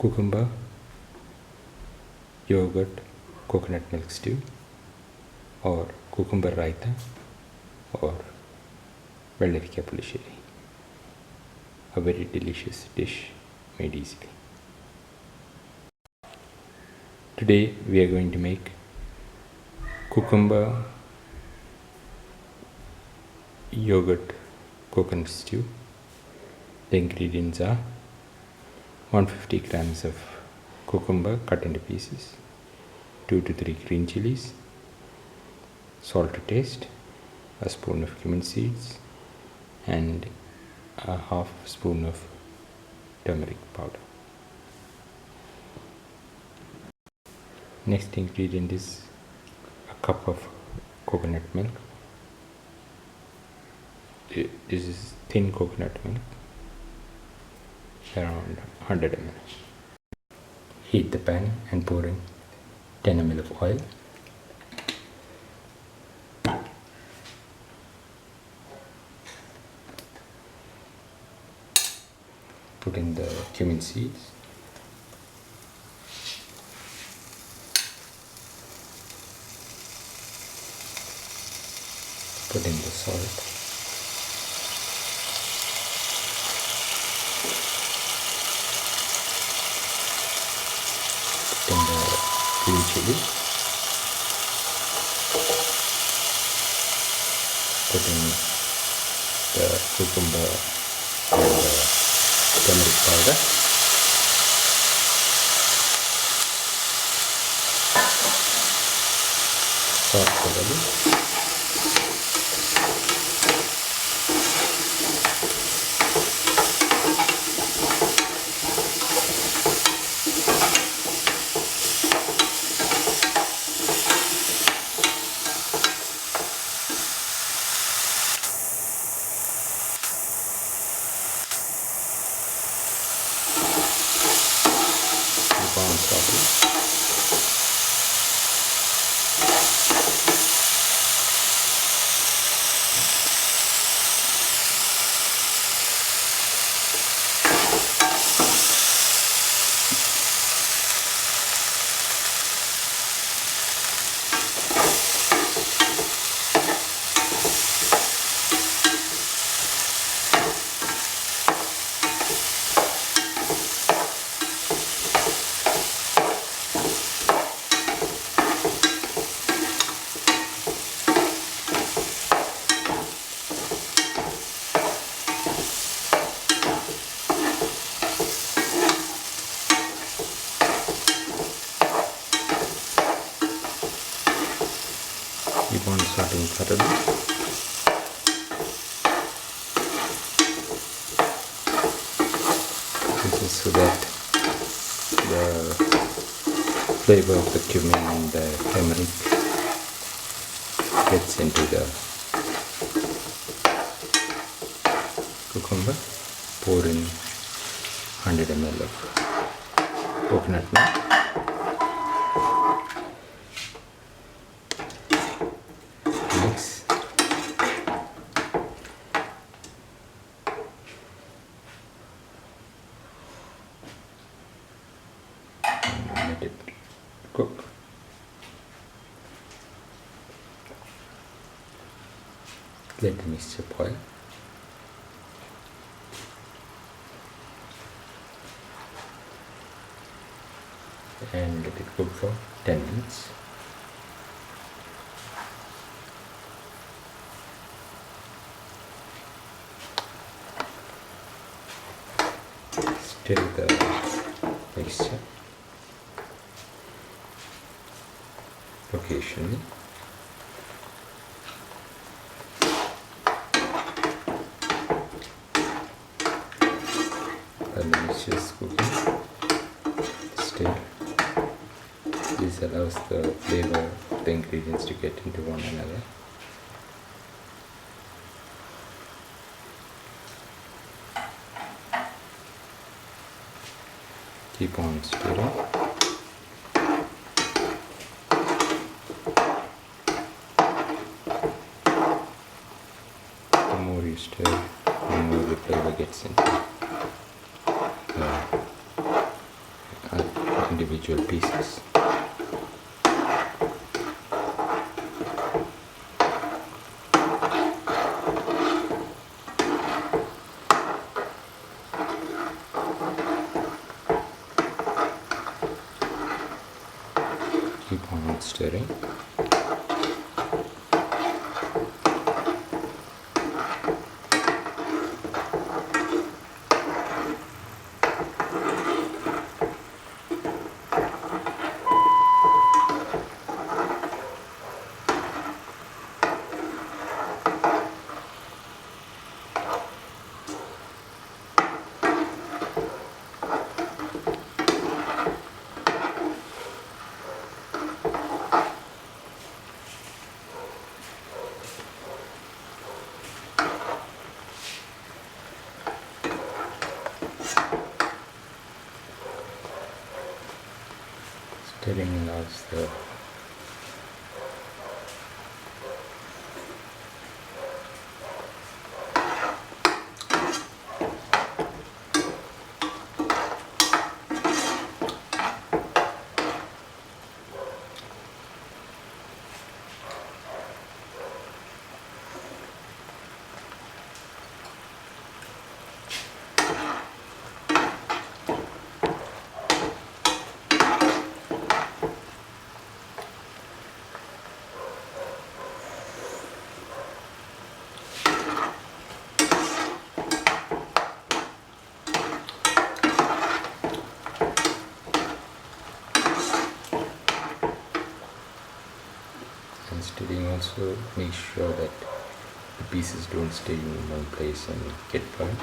cucumber, yogurt, coconut milk stew, or cucumber raitha, or Vellarika Pulissery. A very delicious dish made easily. Today we are going to make cucumber yogurt coconut stew. The ingredients are 150 grams of cucumber cut into pieces, 2 to 3 green chillies, salt to taste, a spoon of cumin seeds, and a half spoon of turmeric powder. Next ingredient is a cup of coconut milk. This is thin coconut milk, around 100 ml. Heat the pan and pour in 10 ml of oil. Put in the cumin seeds. Put in the salt. Put in the green chili. Put in the cucumber and the turmeric powder. Sauce thoroughly. Keep on sauteing thoroughly. This is so that the flavor of the cumin and the turmeric gets into the cucumber. Pour in 100 ml of coconut milk. Mix. And let it cook. Let the mixture boil. And let it cook for 10 minutes. Stir the mixture occasionally. While the mixture is cooking, stir. This allows the flavor of the ingredients to get into one another. Keep on stirring. The more you stir, the more the flavor gets into individual pieces. Keep on stirring. Stirring allows the stirring also makes sure that the pieces don't stay in one place and get burnt.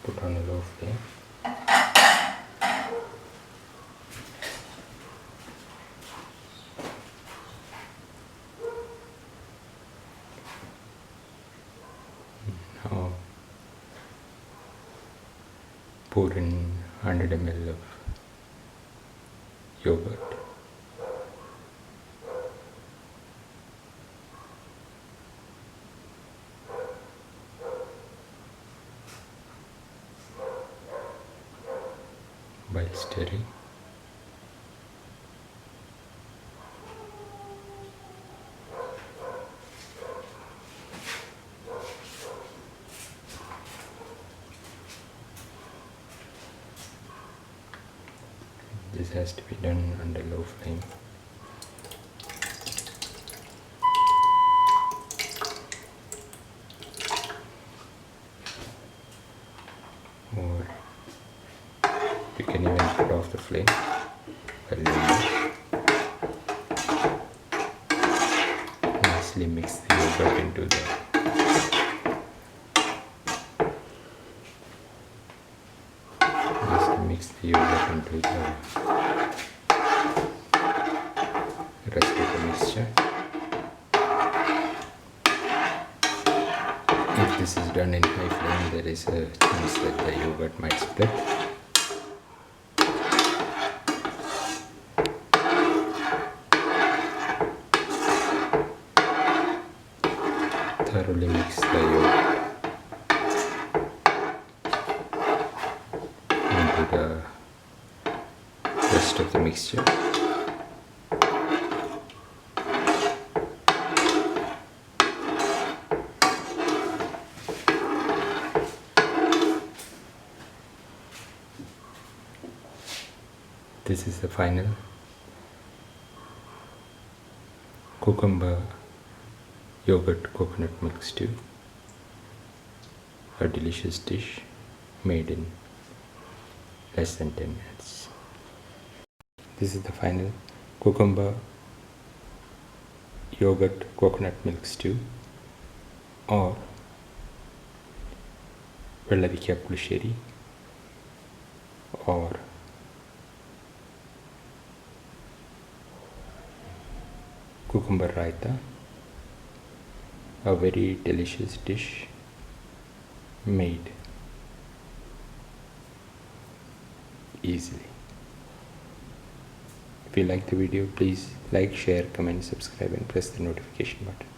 Put on a low flame. Now pour in 100 ml of yogurt. While stirring, this has to be done under low flame. Or you can even put off the flame while nicely mix the yogurt into the mix the yogurt into the rest of the mixture. this is done in high flame, there is a chance that the yogurt might split. Thoroughly mix the yogurt into the rest of the mixture. This is the final cucumber yogurt coconut milk stew, a delicious dish made in less than 10 minutes. This is the final cucumber yogurt coconut milk stew, or Vellarika Pulissery, or Cucumber Raitha, a very delicious dish made easily. If you like the video, please like, share, comment, subscribe and press the notification button.